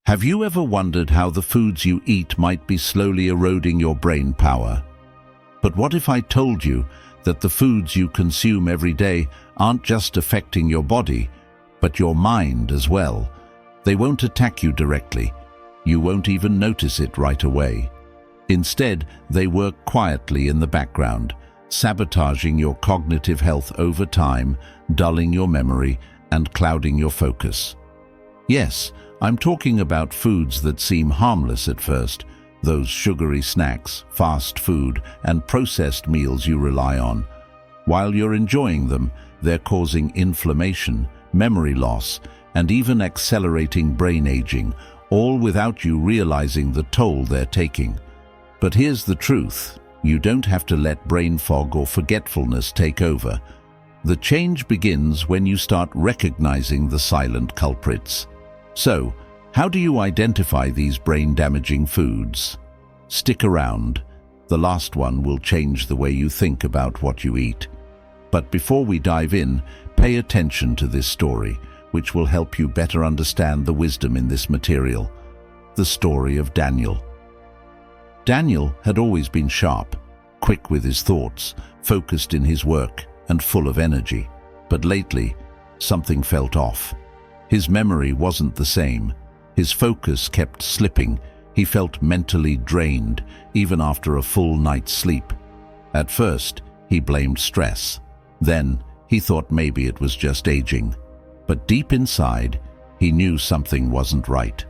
Have you ever wondered how the foods you eat might be slowly eroding your brain power? But what if I told you that the foods you consume every day aren't just affecting your body, but your mind as well? They won't attack you directly. You won't even notice it right away. Instead, they work quietly in the background, sabotaging your cognitive health over time, dulling your memory, and clouding your focus. Yes, I'm talking about foods that seem harmless at first, those sugary snacks, fast food, and processed meals you rely on. While you're enjoying them, they're causing inflammation, memory loss, and even accelerating brain aging, all without you realizing the toll they're taking. But here's the truth: you don't have to let brain fog or forgetfulness take over. The change begins when you start recognizing the silent culprits. So, how do you identify these brain-damaging foods? Stick around. The last one will change the way you think about what you eat. But before we dive in, pay attention to this story, which will help you better understand the wisdom in this material. The story of Daniel. Daniel had always been sharp, quick with his thoughts, focused in his work, and full of energy. But lately, something felt off. His memory wasn't the same. His focus kept slipping. He felt mentally drained, even after a full night's sleep. At first, he blamed stress. Then, he thought maybe it was just aging. But deep inside, he knew something wasn't right.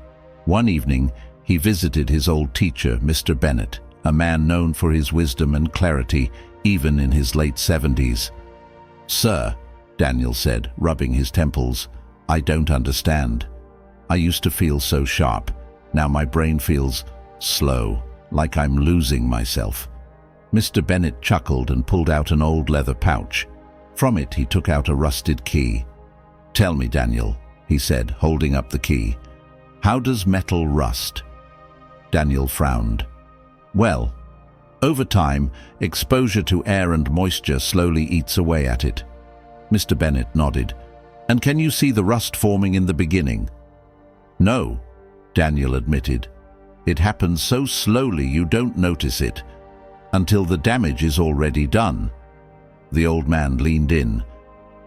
One evening, he visited his old teacher, Mr. Bennett, a man known for his wisdom and clarity, even in his late 70s. "Sir," Daniel said, rubbing his temples, "I don't understand. I used to feel so sharp. Now my brain feels slow, like I'm losing myself." Mr. Bennett chuckled and pulled out an old leather pouch. From it, he took out a rusted key. "Tell me, Daniel," he said, holding up the key, "how does metal rust?" Daniel frowned. "Well, over time, exposure to air and moisture slowly eats away at it." Mr. Bennett nodded. "And can you see the rust forming in the beginning?" "No," Daniel admitted. "It happens so slowly you don't notice it, until the damage is already done." The old man leaned in.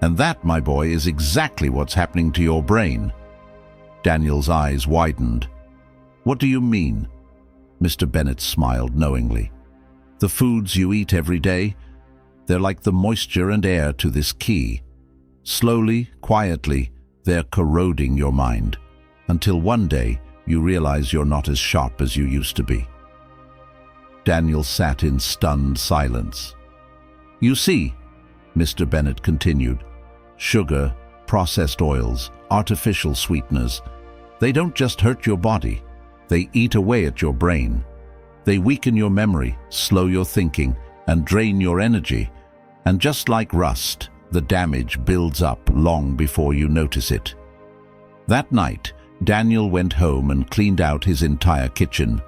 "And that, my boy, is exactly what's happening to your brain." Daniel's eyes widened. "What do you mean?" Mr. Bennett smiled knowingly. "The foods you eat every day, they're like the moisture and air to this key. Slowly, quietly, they're corroding your mind, until one day you realize you're not as sharp as you used to be." Daniel sat in stunned silence. "You see," Mr. Bennett continued, "sugar, processed oils, artificial sweeteners, they don't just hurt your body, they eat away at your brain. They weaken your memory, slow your thinking, and drain your energy. And just like rust, the damage builds up long before you notice it." That night, Daniel went home and cleaned out his entire kitchen.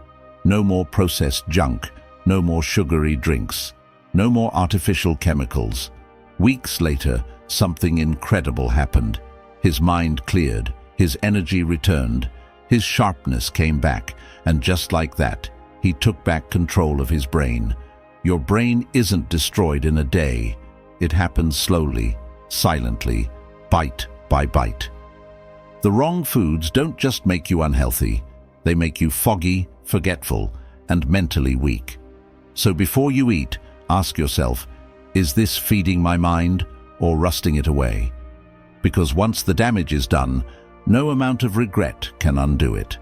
No more processed junk, no more sugary drinks, no more artificial chemicals. Weeks later, something incredible happened. His mind cleared, his energy returned, his sharpness came back, and just like that, he took back control of his brain. Your brain isn't destroyed in a day. It happens slowly, silently, bite by bite. The wrong foods don't just make you unhealthy. They make you foggy, forgetful, and mentally weak. So before you eat, ask yourself, is this feeding my mind or rusting it away? Because once the damage is done, no amount of regret can undo it.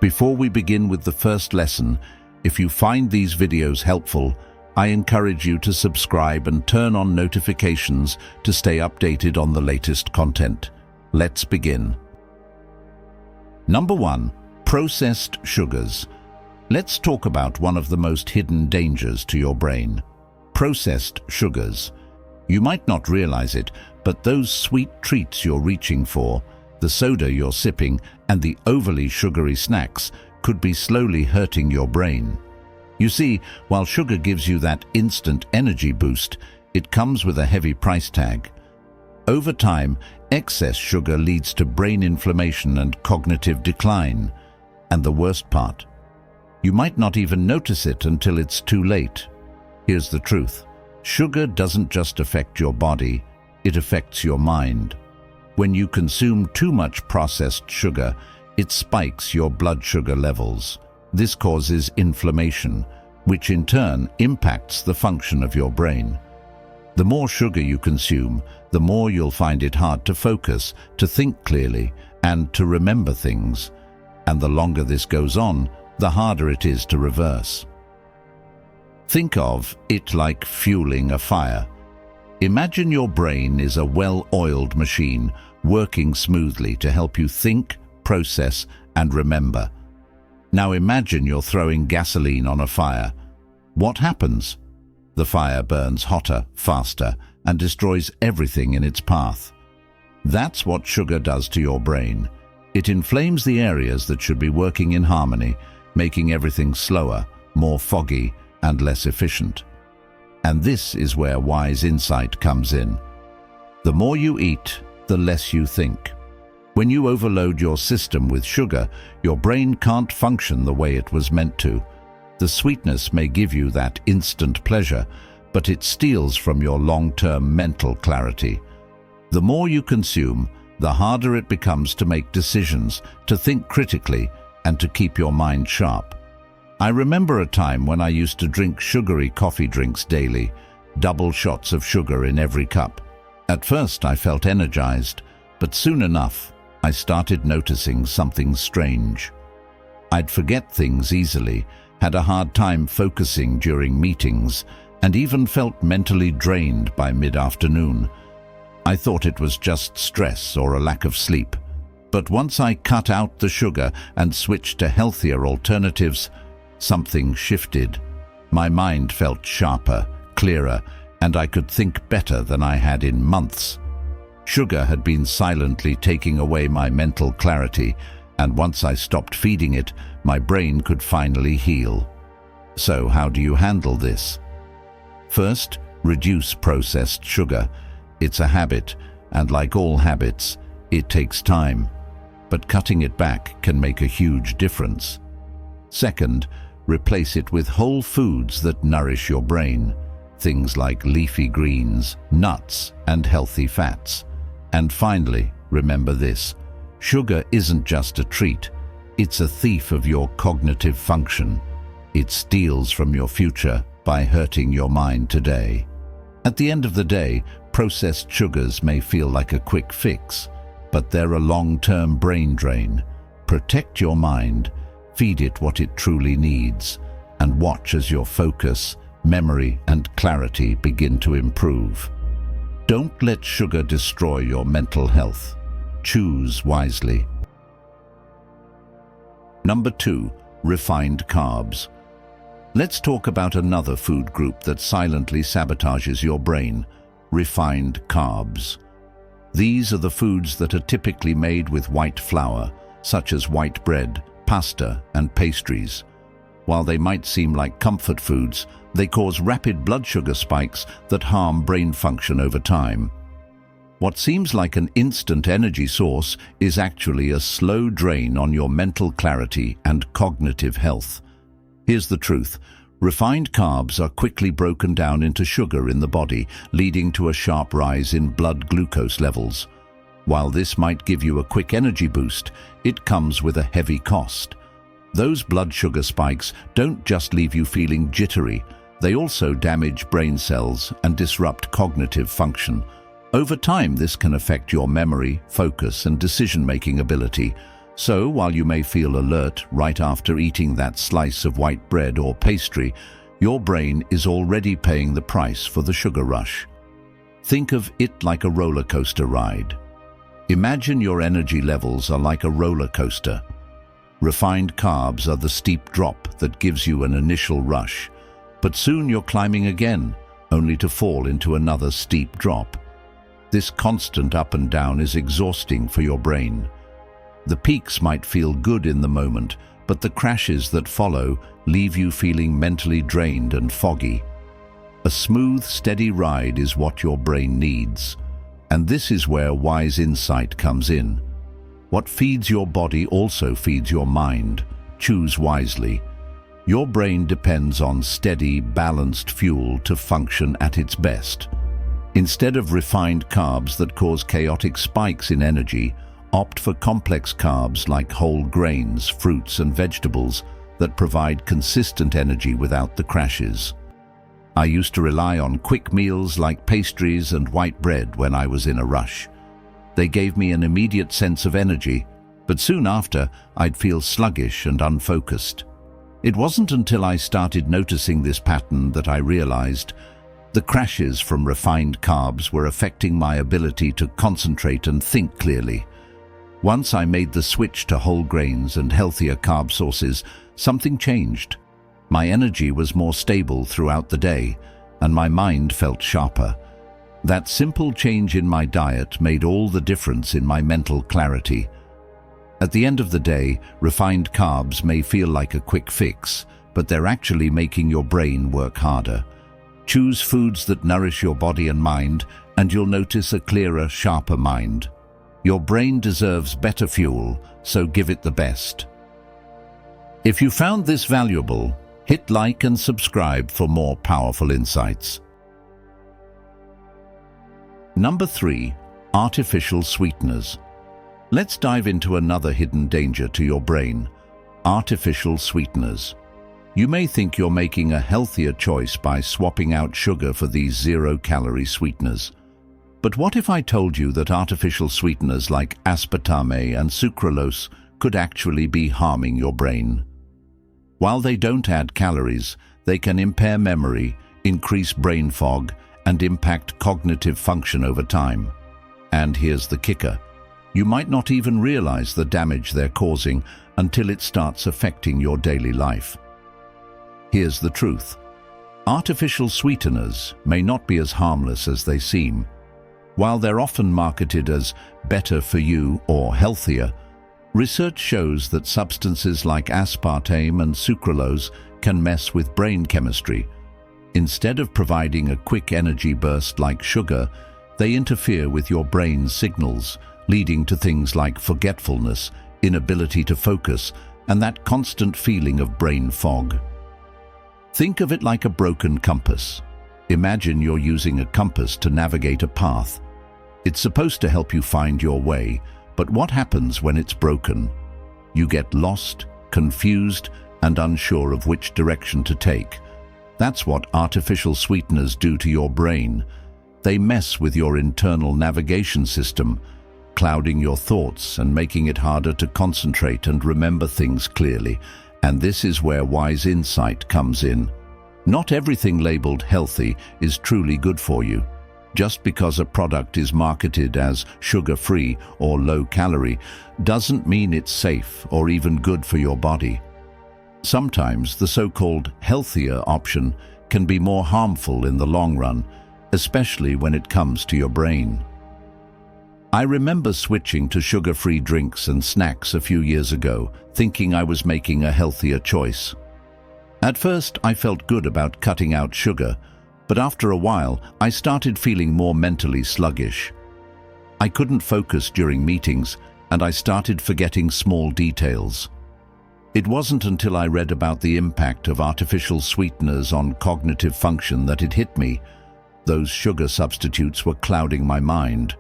Before we begin with the first lesson, if you find these videos helpful, I encourage you to subscribe and turn on notifications to stay updated on the latest content. Let's begin. Number 1. Processed sugars. Let's talk about one of the most hidden dangers to your brain. Processed sugars. You might not realize it, but those sweet treats you're reaching for, the soda you're sipping, and the overly sugary snacks could be slowly hurting your brain. You see, while sugar gives you that instant energy boost, it comes with a heavy price tag. Over time, excess sugar leads to brain inflammation and cognitive decline. And the worst part, you might not even notice it until it's too late. Here's the truth. Sugar doesn't just affect your body, it affects your mind. When you consume too much processed sugar, it spikes your blood sugar levels. This causes inflammation, which in turn impacts the function of your brain. The more sugar you consume, the more you'll find it hard to focus, to think clearly, and to remember things. And the longer this goes on, the harder it is to reverse. Think of it like fueling a fire. Imagine your brain is a well-oiled machine working smoothly to help you think, process, and remember. Now imagine you're throwing gasoline on a fire. What happens? The fire burns hotter, faster, and destroys everything in its path. That's what sugar does to your brain. It inflames the areas that should be working in harmony, making everything slower, more foggy, and less efficient. And this is where wise insight comes in. The more you eat, the less you think. When you overload your system with sugar, your brain can't function the way it was meant to. The sweetness may give you that instant pleasure, but it steals from your long-term mental clarity. The more you consume, the harder it becomes to make decisions, to think critically, and to keep your mind sharp. I remember a time when I used to drink sugary coffee drinks daily, double shots of sugar in every cup. At first I felt energized, but soon enough I started noticing something strange. I'd forget things easily, had a hard time focusing during meetings, and even felt mentally drained by mid-afternoon. I thought it was just stress or a lack of sleep. But once I cut out the sugar and switched to healthier alternatives, something shifted. My mind felt sharper, clearer, and I could think better than I had in months. Sugar had been silently taking away my mental clarity, and once I stopped feeding it, my brain could finally heal. So how do you handle this? First, reduce processed sugar. It's a habit, and like all habits, it takes time. But cutting it back can make a huge difference. Second, replace it with whole foods that nourish your brain. Things like leafy greens, nuts, and healthy fats. And finally, remember this. Sugar isn't just a treat. It's a thief of your cognitive function. It steals from your future by hurting your mind today. At the end of the day, processed sugars may feel like a quick fix, but they're a long-term brain drain. Protect your mind, feed it what it truly needs, and watch as your focus, memory, and clarity begin to improve. Don't let sugar destroy your mental health. Choose wisely. Number 2, refined carbs. Let's talk about another food group that silently sabotages your brain: refined carbs. These are the foods that are typically made with white flour, such as white bread, pasta, and pastries. While they might seem like comfort foods, they cause rapid blood sugar spikes that harm brain function over time. What seems like an instant energy source is actually a slow drain on your mental clarity and cognitive health. Here's the truth. Refined carbs are quickly broken down into sugar in the body, leading to a sharp rise in blood glucose levels. While this might give you a quick energy boost, it comes with a heavy cost. Those blood sugar spikes don't just leave you feeling jittery, they also damage brain cells and disrupt cognitive function. Over time, this can affect your memory, focus, and decision-making ability. So, while you may feel alert right after eating that slice of white bread or pastry, your brain is already paying the price for the sugar rush. Think of it like a roller coaster ride. Imagine your energy levels are like a roller coaster. Refined carbs are the steep drop that gives you an initial rush, but soon you're climbing again, only to fall into another steep drop. This constant up and down is exhausting for your brain. The peaks might feel good in the moment, but the crashes that follow leave you feeling mentally drained and foggy. A smooth, steady ride is what your brain needs. And this is where wise insight comes in. What feeds your body also feeds your mind. Choose wisely. Your brain depends on steady, balanced fuel to function at its best. Instead of refined carbs that cause chaotic spikes in energy, opt for complex carbs like whole grains, fruits and vegetables that provide consistent energy without the crashes. I used to rely on quick meals like pastries and white bread when I was in a rush. They gave me an immediate sense of energy, but soon after I'd feel sluggish and unfocused. It wasn't until I started noticing this pattern that I realized the crashes from refined carbs were affecting my ability to concentrate and think clearly. Once I made the switch to whole grains and healthier carb sources, something changed. My energy was more stable throughout the day, and my mind felt sharper. That simple change in my diet made all the difference in my mental clarity. At the end of the day, refined carbs may feel like a quick fix, but they're actually making your brain work harder. Choose foods that nourish your body and mind, and you'll notice a clearer, sharper mind. Your brain deserves better fuel, so give it the best. If you found this valuable, hit like and subscribe for more powerful insights. Number 3. Artificial sweeteners. Let's dive into another hidden danger to your brain: artificial sweeteners. You may think you're making a healthier choice by swapping out sugar for these zero-calorie sweeteners. But what if I told you that artificial sweeteners like aspartame and sucralose could actually be harming your brain? While they don't add calories, they can impair memory, increase brain fog, and impact cognitive function over time. And here's the kicker: you might not even realize the damage they're causing until it starts affecting your daily life. Here's the truth: artificial sweeteners may not be as harmless as they seem. While they're often marketed as better for you or healthier, research shows that substances like aspartame and sucralose can mess with brain chemistry. Instead of providing a quick energy burst like sugar, they interfere with your brain's signals, leading to things like forgetfulness, inability to focus, and that constant feeling of brain fog. Think of it like a broken compass. Imagine you're using a compass to navigate a path. It's supposed to help you find your way, but what happens when it's broken? You get lost, confused, and unsure of which direction to take. That's what artificial sweeteners do to your brain. They mess with your internal navigation system, clouding your thoughts and making it harder to concentrate and remember things clearly. And this is where wise insight comes in. Not everything labeled healthy is truly good for you. Just because a product is marketed as sugar-free or low-calorie doesn't mean it's safe or even good for your body. Sometimes the so-called healthier option can be more harmful in the long run, especially when it comes to your brain. I remember switching to sugar-free drinks and snacks a few years ago, thinking I was making a healthier choice. At first, I felt good about cutting out sugar, but after a while, I started feeling more mentally sluggish. I couldn't focus during meetings, and I started forgetting small details. It wasn't until I read about the impact of artificial sweeteners on cognitive function that it hit me. Those sugar substitutes were clouding my mind.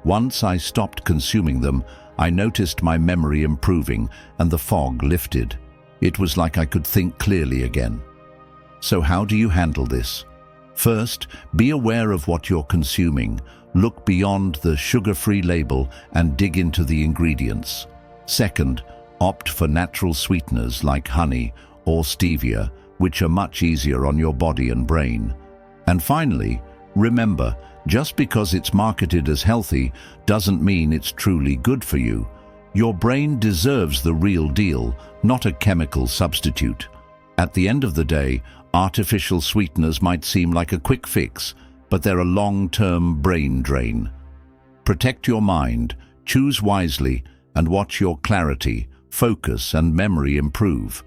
Once I stopped consuming them, I noticed my memory improving and the fog lifted. It was like I could think clearly again. So how do you handle this? First, be aware of what you're consuming. Look beyond the sugar-free label and dig into the ingredients. Second, opt for natural sweeteners like honey or stevia, which are much easier on your body and brain. And finally, remember, just because it's marketed as healthy doesn't mean it's truly good for you. Your brain deserves the real deal, not a chemical substitute. At the end of the day, artificial sweeteners might seem like a quick fix, but they're a long-term brain drain. Protect your mind, choose wisely, and watch your clarity, focus, and memory improve.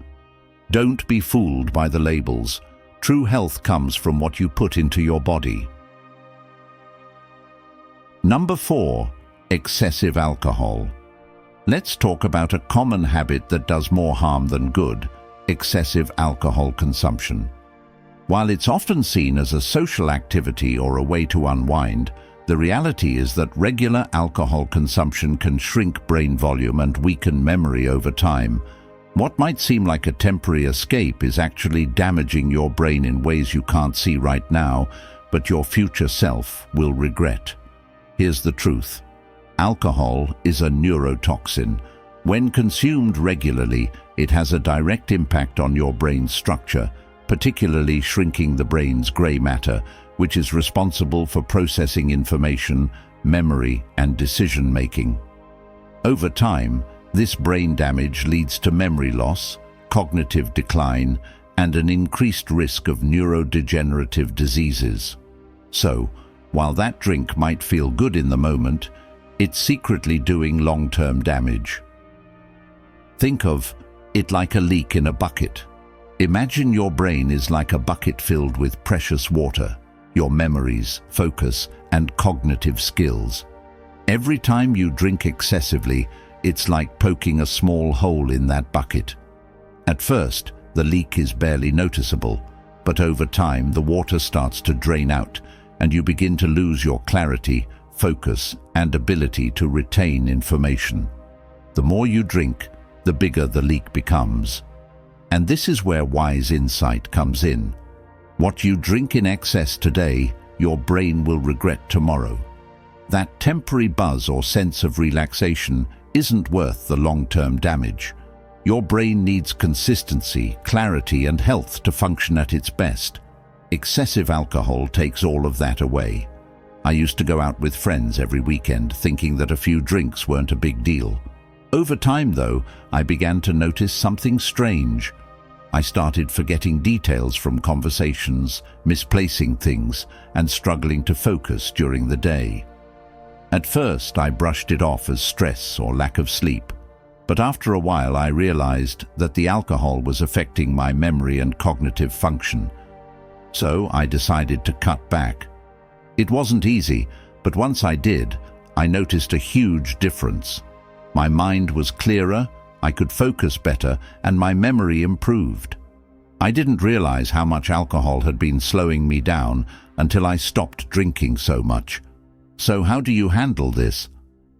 Don't be fooled by the labels. True health comes from what you put into your body. Number 4. Excessive alcohol. Let's talk about a common habit that does more harm than good: excessive alcohol consumption. While it's often seen as a social activity or a way to unwind, the reality is that regular alcohol consumption can shrink brain volume and weaken memory over time. What might seem like a temporary escape is actually damaging your brain in ways you can't see right now, but your future self will regret. Here's the truth. Alcohol is a neurotoxin. When consumed regularly, it has a direct impact on your brain's structure, particularly shrinking the brain's gray matter, which is responsible for processing information, memory, and decision-making. Over time, this brain damage leads to memory loss, cognitive decline, and an increased risk of neurodegenerative diseases. So, while that drink might feel good in the moment, it's secretly doing long-term damage. Think of it like a leak in a bucket. Imagine your brain is like a bucket filled with precious water, your memories, focus, and cognitive skills. Every time you drink excessively, it's like poking a small hole in that bucket. At first, the leak is barely noticeable, but over time the water starts to drain out, and you begin to lose your clarity, focus, and ability to retain information. The more you drink, the bigger the leak becomes. And this is where wise insight comes in. What you drink in excess today, your brain will regret tomorrow. That temporary buzz or sense of relaxation isn't worth the long-term damage. Your brain needs consistency, clarity, and health to function at its best. Excessive alcohol takes all of that away. I used to go out with friends every weekend, thinking that a few drinks weren't a big deal. Over time, though, I began to notice something strange. I started forgetting details from conversations, misplacing things, and struggling to focus during the day. At first, I brushed it off as stress or lack of sleep, but after a while I realized that the alcohol was affecting my memory and cognitive function. So I decided to cut back. It wasn't easy, but once I did, I noticed a huge difference. My mind was clearer, I could focus better, and my memory improved. I didn't realize how much alcohol had been slowing me down until I stopped drinking so much. So how do you handle this?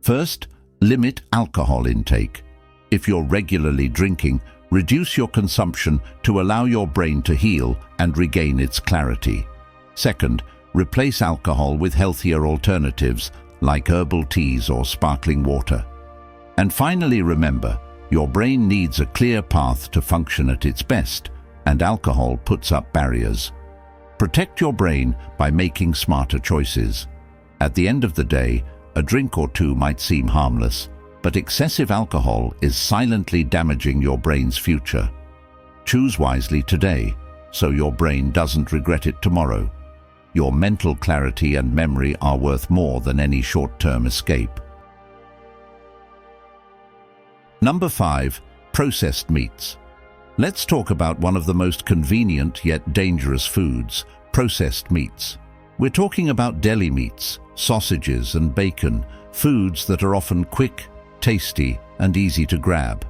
First, limit alcohol intake. If you're regularly drinking, reduce your consumption to allow your brain to heal and regain its clarity. Second, replace alcohol with healthier alternatives like herbal teas or sparkling water. And finally, remember, your brain needs a clear path to function at its best, and alcohol puts up barriers. Protect your brain by making smarter choices. At the end of the day, a drink or two might seem harmless, but excessive alcohol is silently damaging your brain's future. Choose wisely today, so your brain doesn't regret it tomorrow. Your mental clarity and memory are worth more than any short-term escape. Number 5. Processed meats. Let's talk about one of the most convenient yet dangerous foods: processed meats. We're talking about deli meats, sausages, and bacon, foods that are often quick, tasty, and easy to grab.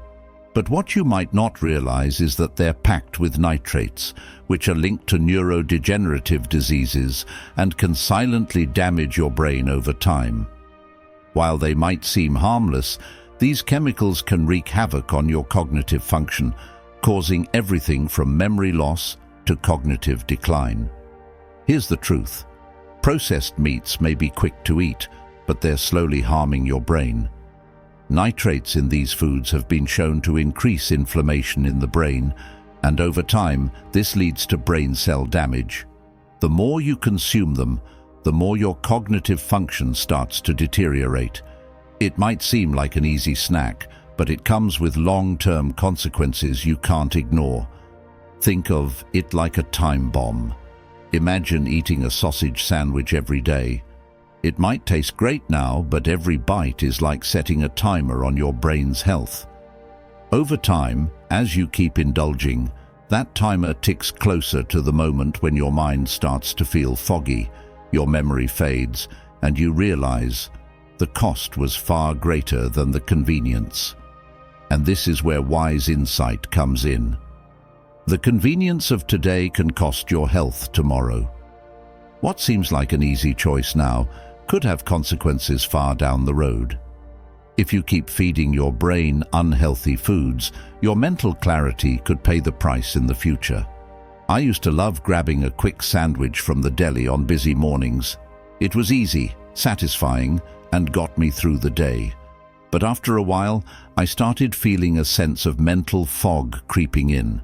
But what you might not realize is that they're packed with nitrates, which are linked to neurodegenerative diseases and can silently damage your brain over time. While they might seem harmless, these chemicals can wreak havoc on your cognitive function, causing everything from memory loss to cognitive decline. Here's the truth. Processed meats may be quick to eat, but they're slowly harming your brain. Nitrates in these foods have been shown to increase inflammation in the brain, and over time, this leads to brain cell damage. The more you consume them, the more your cognitive function starts to deteriorate. It might seem like an easy snack, but it comes with long-term consequences you can't ignore. Think of it like a time bomb. Imagine eating a sausage sandwich every day. It might taste great now, but every bite is like setting a timer on your brain's health. Over time, as you keep indulging, that timer ticks closer to the moment when your mind starts to feel foggy, your memory fades, and you realize the cost was far greater than the convenience. And this is where wise insight comes in. The convenience of today can cost your health tomorrow. What seems like an easy choice now could have consequences far down the road. If you keep feeding your brain unhealthy foods, your mental clarity could pay the price in the future. I used to love grabbing a quick sandwich from the deli on busy mornings. It was easy, satisfying, and got me through the day. But after a while, I started feeling a sense of mental fog creeping in.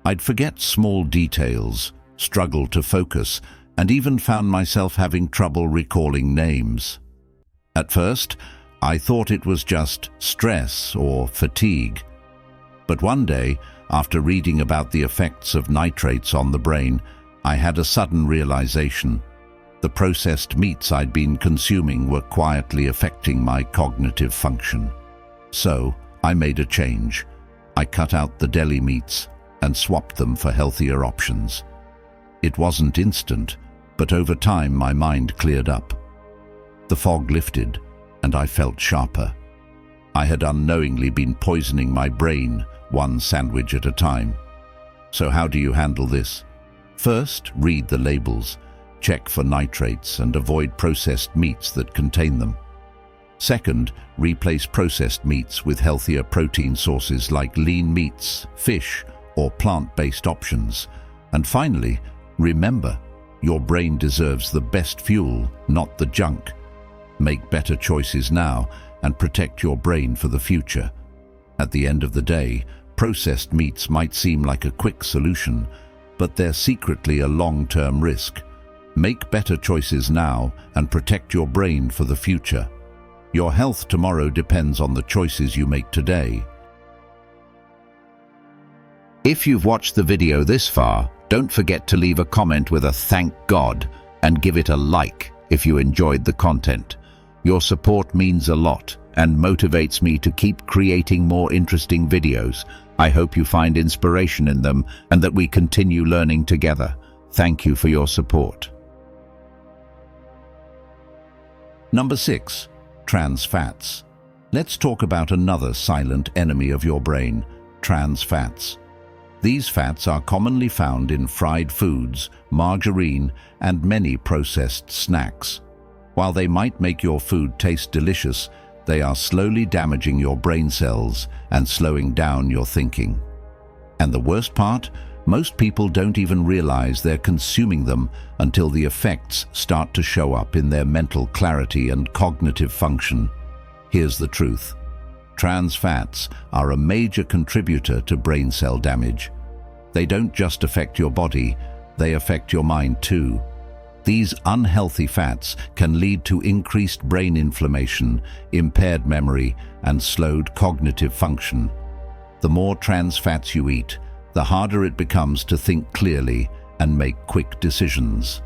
I'd forget small details, struggle to focus, and even found myself having trouble recalling names. At first, I thought it was just stress or fatigue. But one day, after reading about the effects of nitrates on the brain, I had a sudden realization. The processed meats I'd been consuming were quietly affecting my cognitive function. So, I made a change. I cut out the deli meats and swapped them for healthier options. It wasn't instant, but over time my mind cleared up. The fog lifted, and I felt sharper. I had unknowingly been poisoning my brain, one sandwich at a time. So how do you handle this? First, read the labels. Check for nitrates and avoid processed meats that contain them. Second, replace processed meats with healthier protein sources like lean meats, fish, or plant-based options. And finally, remember, your brain deserves the best fuel, not the junk. Make better choices now and protect your brain for the future. At the end of the day, processed meats might seem like a quick solution, but they're secretly a long-term risk. Make better choices now and protect your brain for the future. Your health tomorrow depends on the choices you make today. If you've watched the video this far, don't forget to leave a comment with a thank God and give it a like if you enjoyed the content. Your support means a lot and motivates me to keep creating more interesting videos. I hope you find inspiration in them and that we continue learning together. Thank you for your support. Number 6. Trans fats. Let's talk about another silent enemy of your brain, trans fats. These fats are commonly found in fried foods, margarine, and many processed snacks. While they might make your food taste delicious, they are slowly damaging your brain cells and slowing down your thinking. And the worst part? Most people don't even realize they're consuming them until the effects start to show up in their mental clarity and cognitive function. Here's the truth. Trans fats are a major contributor to brain cell damage. They don't just affect your body, they affect your mind too. These unhealthy fats can lead to increased brain inflammation, impaired memory, and slowed cognitive function. The more trans fats you eat, the harder it becomes to think clearly and make quick decisions.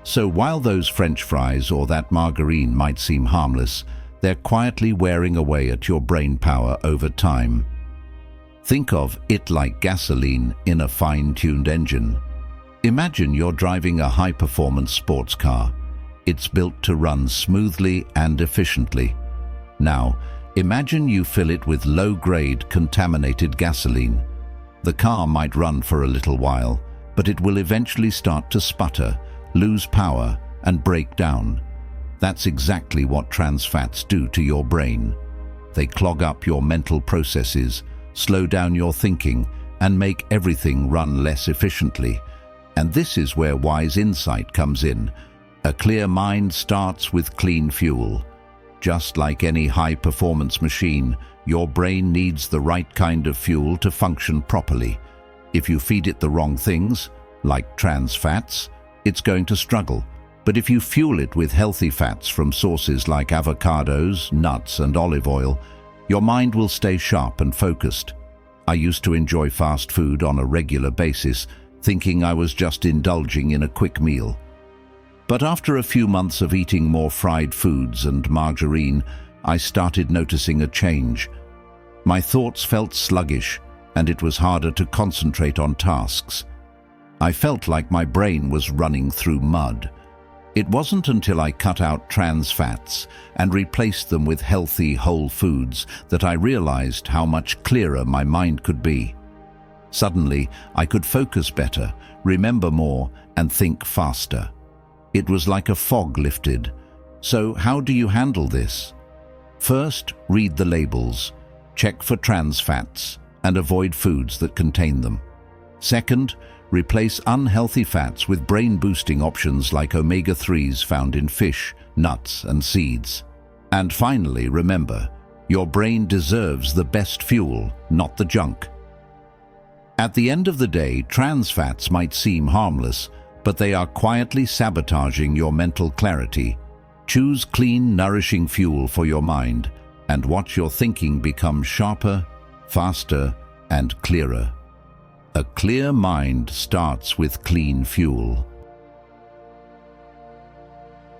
So while those French fries or that margarine might seem harmless, they're quietly wearing away at your brain power over time. Think of it like gasoline in a fine-tuned engine. Imagine you're driving a high-performance sports car. It's built to run smoothly and efficiently. Now, imagine you fill it with low-grade, contaminated gasoline. The car might run for a little while, but it will eventually start to sputter, lose power, and break down. That's exactly what trans fats do to your brain. They clog up your mental processes, slow down your thinking, and make everything run less efficiently. And this is where wise insight comes in. A clear mind starts with clean fuel. Just like any high-performance machine, your brain needs the right kind of fuel to function properly. If you feed it the wrong things, like trans fats, it's going to struggle. But if you fuel it with healthy fats from sources like avocados, nuts, and olive oil, your mind will stay sharp and focused. I used to enjoy fast food on a regular basis, thinking I was just indulging in a quick meal. But after a few months of eating more fried foods and margarine, I started noticing a change. My thoughts felt sluggish, and it was harder to concentrate on tasks. I felt like my brain was running through mud. It wasn't until I cut out trans fats and replaced them with healthy, whole foods that I realized how much clearer my mind could be. Suddenly, I could focus better, remember more, and think faster. It was like a fog lifted. So how do you handle this? First, read the labels, check for trans fats, and avoid foods that contain them. Second, replace unhealthy fats with brain-boosting options like omega-3s found in fish, nuts, and seeds. And finally, remember, your brain deserves the best fuel, not the junk. At the end of the day, trans fats might seem harmless, but they are quietly sabotaging your mental clarity. Choose clean, nourishing fuel for your mind, and watch your thinking become sharper, faster, and clearer. A clear mind starts with clean fuel.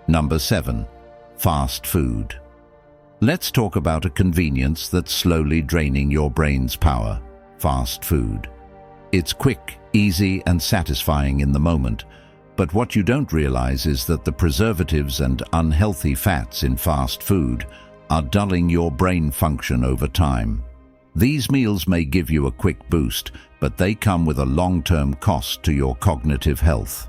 Number 7. Fast food. Let's talk about a convenience that's slowly draining your brain's power: fast food. It's quick, easy, and satisfying in the moment, but what you don't realize is that the preservatives and unhealthy fats in fast food are dulling your brain function over time. These meals may give you a quick boost, but they come with a long-term cost to your cognitive health.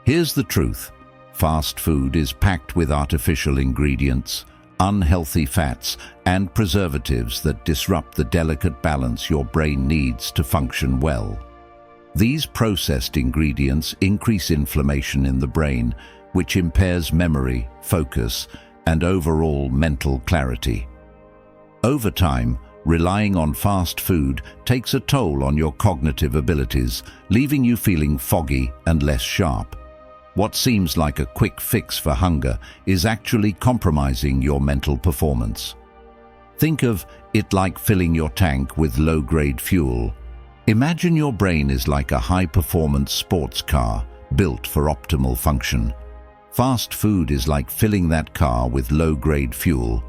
Here's the truth: fast food is packed with artificial ingredients, unhealthy fats, and preservatives that disrupt the delicate balance your brain needs to function well. These processed ingredients increase inflammation in the brain, which impairs memory, focus, and overall mental clarity. Over time, relying on fast food takes a toll on your cognitive abilities, leaving you feeling foggy and less sharp. What seems like a quick fix for hunger is actually compromising your mental performance. Think of it like filling your tank with low-grade fuel. Imagine your brain is like a high-performance sports car built for optimal function. Fast food is like filling that car with low-grade fuel.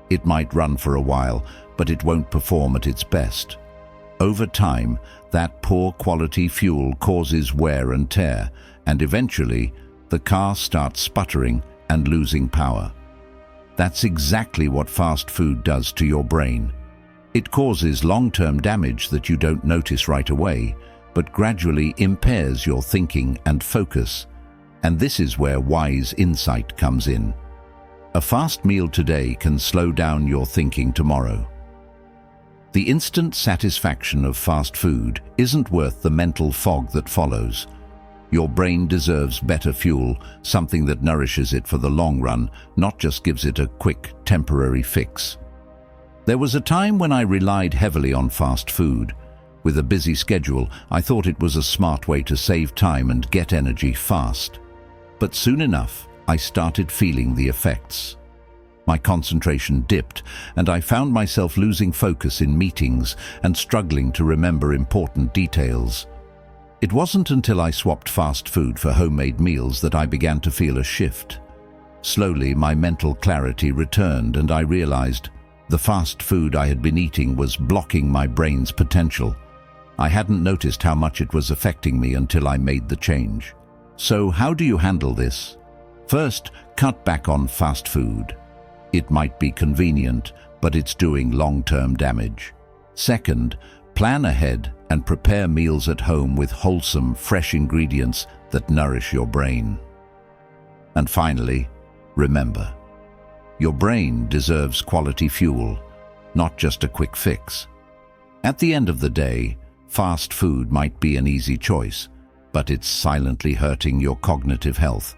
It might run for a while, but it won't perform at its best. Over time, that poor quality fuel causes wear and tear, and eventually, the car starts sputtering and losing power. That's exactly what fast food does to your brain. It causes long-term damage that you don't notice right away, but gradually impairs your thinking and focus. And this is where wise insight comes in. A fast meal today can slow down your thinking tomorrow. The instant satisfaction of fast food isn't worth the mental fog that follows. Your brain deserves better fuel, something that nourishes it for the long run, not just gives it a quick, temporary fix. There was a time when I relied heavily on fast food. With a busy schedule, I thought it was a smart way to save time and get energy fast. But soon enough, I started feeling the effects. My concentration dipped, and I found myself losing focus in meetings and struggling to remember important details. It wasn't until I swapped fast food for homemade meals that I began to feel a shift. Slowly, my mental clarity returned, and I realized the fast food I had been eating was blocking my brain's potential. I hadn't noticed how much it was affecting me until I made the change. So how do you handle this? First, cut back on fast food. It might be convenient, but it's doing long-term damage. Second, plan ahead and prepare meals at home with wholesome, fresh ingredients that nourish your brain. And finally, remember, your brain deserves quality fuel, not just a quick fix. At the end of the day, fast food might be an easy choice, but it's silently hurting your cognitive health.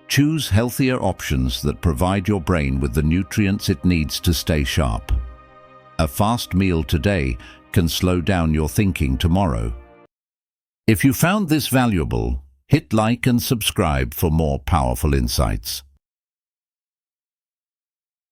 Choose healthier options that provide your brain with the nutrients it needs to stay sharp. A fast meal today can slow down your thinking tomorrow. If you found this valuable, hit like and subscribe for more powerful insights.